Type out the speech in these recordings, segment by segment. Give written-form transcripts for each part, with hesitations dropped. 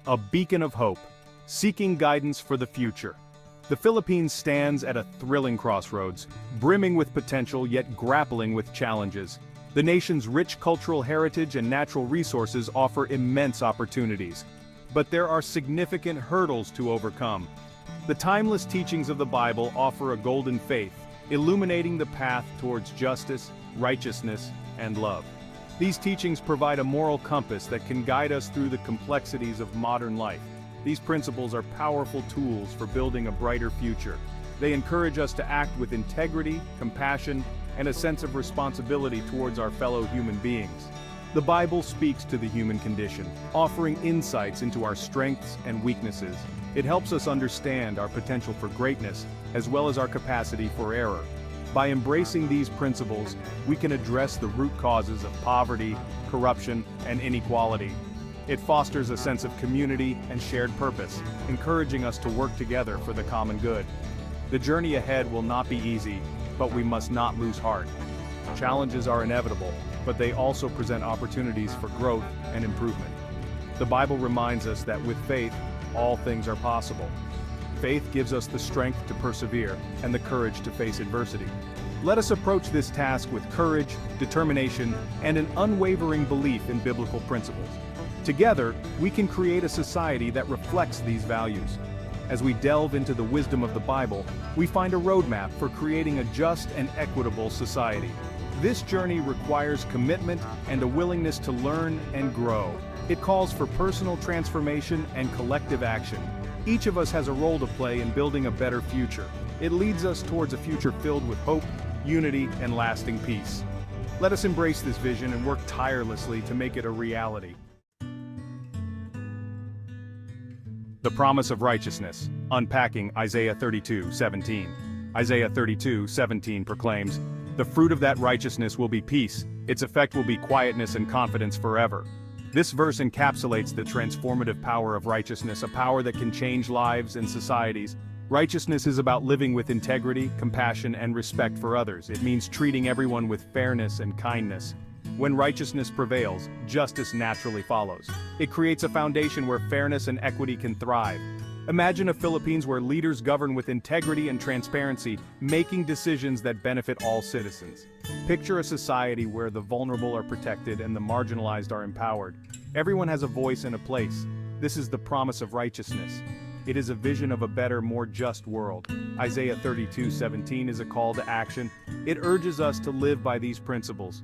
a beacon of hope, seeking guidance for the future. The Philippines stands at a thrilling crossroads, brimming with potential yet grappling with challenges. The nation's rich cultural heritage and natural resources offer immense opportunities. But there are significant hurdles to overcome. The timeless teachings of the Bible offer a golden faith, illuminating the path towards justice, righteousness, and love. These teachings provide a moral compass that can guide us through the complexities of modern life. These principles are powerful tools for building a brighter future. They encourage us to act with integrity, compassion, and a sense of responsibility towards our fellow human beings. The Bible speaks to the human condition, offering insights into our strengths and weaknesses. It helps us understand our potential for greatness, as well as our capacity for error. By embracing these principles, we can address the root causes of poverty, corruption, and inequality. It fosters a sense of community and shared purpose, encouraging us to work together for the common good. The journey ahead will not be easy, but we must not lose heart. Challenges are inevitable, but they also present opportunities for growth and improvement. The Bible reminds us that with faith, all things are possible. Faith gives us the strength to persevere and the courage to face adversity. Let us approach this task with courage, determination, and an unwavering belief in biblical principles. Together, we can create a society that reflects these values. As we delve into the wisdom of the Bible, we find a roadmap for creating a just and equitable society. This journey requires commitment and a willingness to learn and grow. It calls for personal transformation and collective action. Each of us has a role to play in building a better future. It leads us towards a future filled with hope, unity, and lasting peace. Let us embrace this vision and work tirelessly to make it a reality. The promise of righteousness, unpacking Isaiah 32:17. Isaiah 32:17 proclaims, "The fruit of that righteousness will be peace, its effect will be quietness and confidence forever." This verse encapsulates the transformative power of righteousness, a power that can change lives and societies. Righteousness is about living with integrity, compassion, and respect for others. It means treating everyone with fairness and kindness. When righteousness prevails, justice naturally follows. It creates a foundation where fairness and equity can thrive. Imagine a Philippines where leaders govern with integrity and transparency, making decisions that benefit all citizens. Picture a society where the vulnerable are protected and the marginalized are empowered. Everyone has a voice and a place. This is the promise of righteousness. It is a vision of a better, more just world. Isaiah 32:17 is a call to action. It urges us to live by these principles.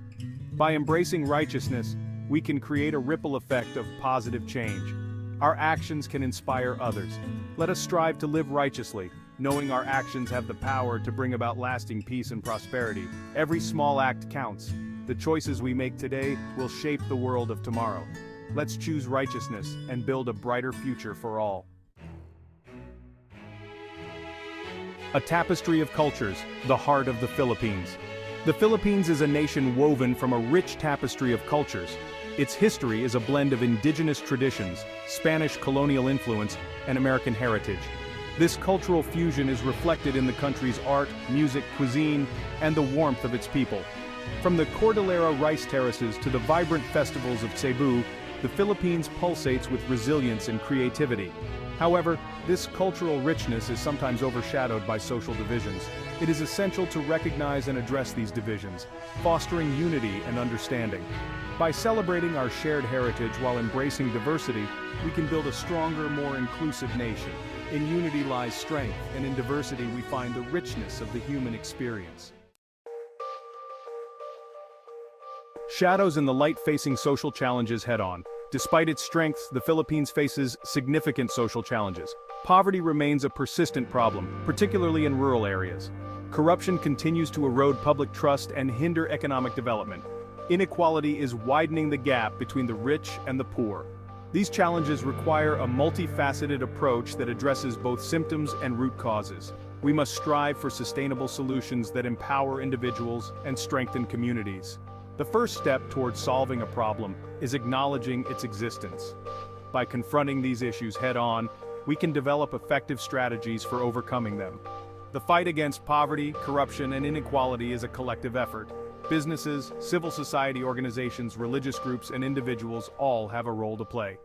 By embracing righteousness, we can create a ripple effect of positive change. Our actions can inspire others. Let us strive to live righteously, knowing our actions have the power to bring about lasting peace and prosperity. Every small act counts. The choices we make today will shape the world of tomorrow. Let's choose righteousness and build a brighter future for all. A tapestry of cultures, the heart of the Philippines. The Philippines is a nation woven from a rich tapestry of cultures. Its history is a blend of indigenous traditions, Spanish colonial influence, and American heritage. This cultural fusion is reflected in the country's art, music, cuisine, and the warmth of its people. From the Cordillera rice terraces to the vibrant festivals of Cebu, the Philippines pulsates with resilience and creativity. However, this cultural richness is sometimes overshadowed by social divisions. It is essential to recognize and address these divisions, fostering unity and understanding. By celebrating our shared heritage while embracing diversity, we can build a stronger, more inclusive nation. In unity lies strength, and in diversity we find the richness of the human experience. Shadows and the light facing social challenges head-on. Despite its strengths, the Philippines faces significant social challenges. Poverty remains a persistent problem, particularly in rural areas. Corruption continues to erode public trust and hinder economic development. Inequality is widening the gap between the rich and the poor. These challenges require a multifaceted approach that addresses both symptoms and root causes. We must strive for sustainable solutions that empower individuals and strengthen communities. The first step towards solving a problem is acknowledging its existence. By confronting these issues head-on, we can develop effective strategies for overcoming them. The fight against poverty, corruption, and inequality is a collective effort. Businesses, civil society organizations, religious groups, and individuals all have a role to play.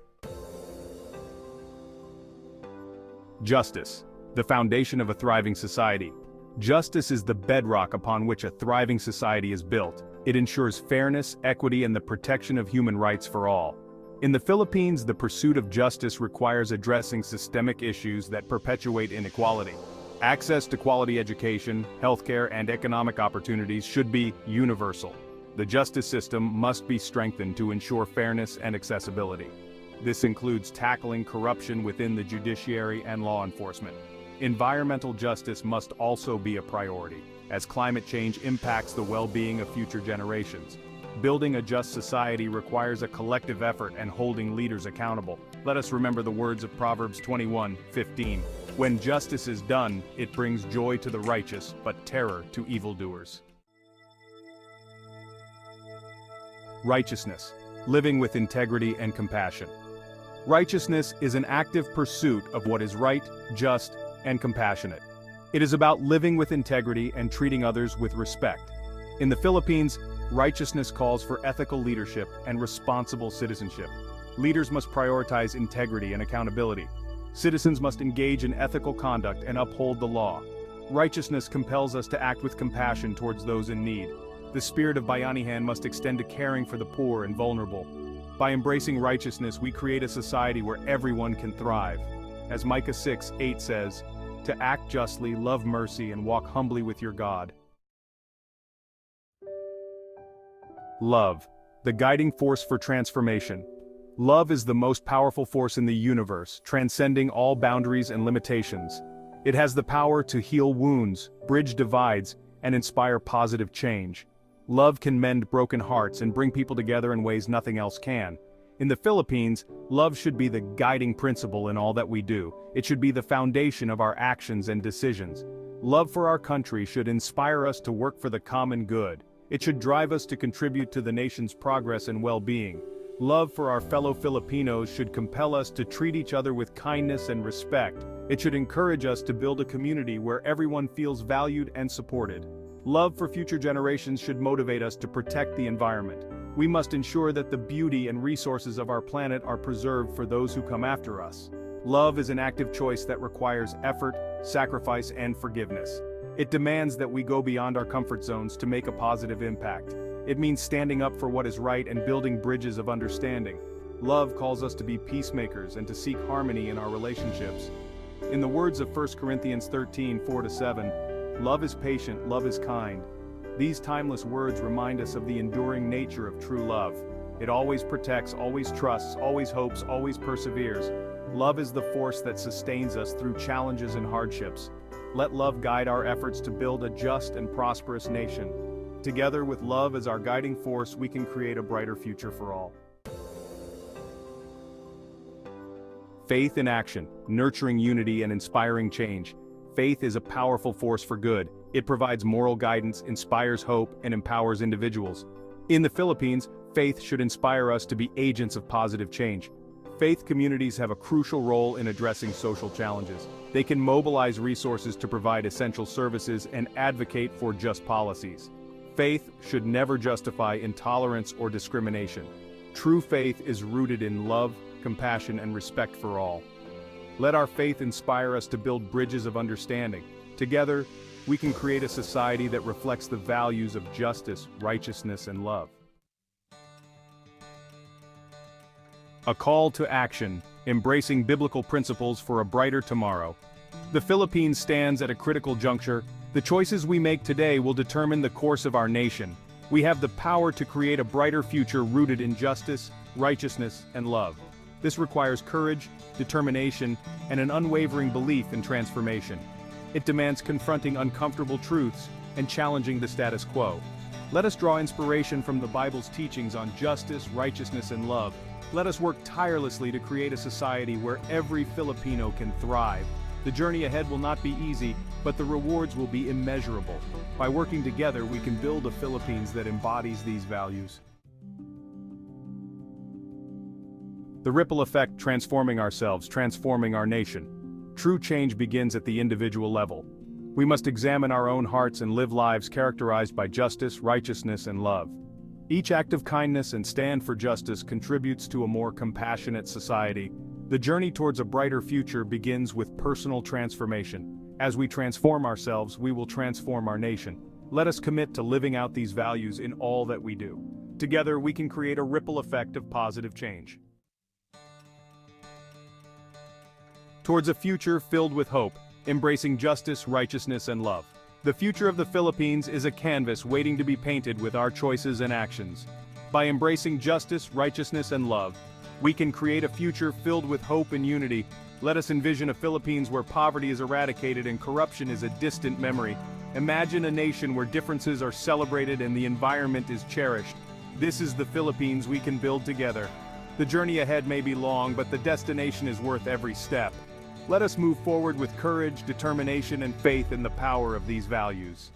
Justice, the foundation of a thriving society. Justice is the bedrock upon which a thriving society is built. It ensures fairness, equity, and the protection of human rights for all. In the Philippines, the pursuit of justice requires addressing systemic issues that perpetuate inequality. Access to quality education, healthcare, and economic opportunities should be universal. The justice system must be strengthened to ensure fairness and accessibility. This includes tackling corruption within the judiciary and law enforcement. Environmental justice must also be a priority, as climate change impacts the well-being of future generations. Building a just society requires a collective effort and holding leaders accountable. Let us remember the words of Proverbs 21:15. When justice is done, it brings joy to the righteous, but terror to evildoers. Righteousness, living with integrity and compassion. Righteousness is an active pursuit of what is right, just, and compassionate. It is about living with integrity and treating others with respect. In the Philippines, righteousness calls for ethical leadership and responsible citizenship. Leaders must prioritize integrity and accountability. Citizens must engage in ethical conduct and uphold the law. Righteousness compels us to act with compassion towards those in need. The spirit of Bayanihan must extend to caring for the poor and vulnerable. By embracing righteousness, we create a society where everyone can thrive. As Micah 6:8 says, to act justly, love mercy, and walk humbly with your God. Love, the guiding force for transformation. Love is the most powerful force in the universe, transcending all boundaries and limitations. It has the power to heal wounds, bridge divides, and inspire positive change. Love can mend broken hearts and bring people together in ways nothing else can. In the Philippines, love should be the guiding principle in all that we do. It should be the foundation of our actions and decisions. Love for our country should inspire us to work for the common good. It should drive us to contribute to the nation's progress and well-being. Love for our fellow Filipinos should compel us to treat each other with kindness and respect. It should encourage us to build a community where everyone feels valued and supported. Love for future generations should motivate us to protect the environment. We must ensure that the beauty and resources of our planet are preserved for those who come after us. Love is an active choice that requires effort, sacrifice, and forgiveness. It demands that we go beyond our comfort zones to make a positive impact. It means standing up for what is right and building bridges of understanding. Love calls us to be peacemakers and to seek harmony in our relationships. In the words of 1 Corinthians 13:4-7, love is patient, love is kind. These timeless words remind us of the enduring nature of true love. It always protects, always trusts, always hopes, always perseveres. Love is the force that sustains us through challenges and hardships. Let love guide our efforts to build a just and prosperous nation. Together with love as our guiding force, we can create a brighter future for all. Faith in action, nurturing unity and inspiring change. Faith is a powerful force for good. It provides moral guidance, inspires hope, and empowers individuals. In the Philippines, faith should inspire us to be agents of positive change. Faith communities have a crucial role in addressing social challenges. They can mobilize resources to provide essential services and advocate for just policies. Faith should never justify intolerance or discrimination. True faith is rooted in love, compassion, and respect for all. Let our faith inspire us to build bridges of understanding. Together, we can create a society that reflects the values of justice, righteousness, and love. A call to action, embracing biblical principles for a brighter tomorrow. The Philippines stands at a critical juncture. The choices we make today will determine the course of our nation. We have the power to create a brighter future rooted in justice, righteousness, and love. This requires courage, determination, and an unwavering belief in transformation. It demands confronting uncomfortable truths and challenging the status quo. Let us draw inspiration from the Bible's teachings on justice, righteousness, and love. Let us work tirelessly to create a society where every Filipino can thrive. The journey ahead will not be easy, but the rewards will be immeasurable. By working together, we can build a Philippines that embodies these values. The ripple effect, transforming ourselves, transforming our nation. True change begins at the individual level. We must examine our own hearts and live lives characterized by justice, righteousness, and love. Each act of kindness and stand for justice contributes to a more compassionate society. The journey towards a brighter future begins with personal transformation. As we transform ourselves, we will transform our nation. Let us commit to living out these values in all that we do. Together, we can create a ripple effect of positive change. Towards a future filled with hope, embracing justice, righteousness, and love. The future of the Philippines is a canvas waiting to be painted with our choices and actions. By embracing justice, righteousness, and love, we can create a future filled with hope and unity. Let us envision a Philippines where poverty is eradicated and corruption is a distant memory. Imagine a nation where differences are celebrated and the environment is cherished. This is the Philippines we can build together. The journey ahead may be long, but the destination is worth every step. Let us move forward with courage, determination, and faith in the power of these values.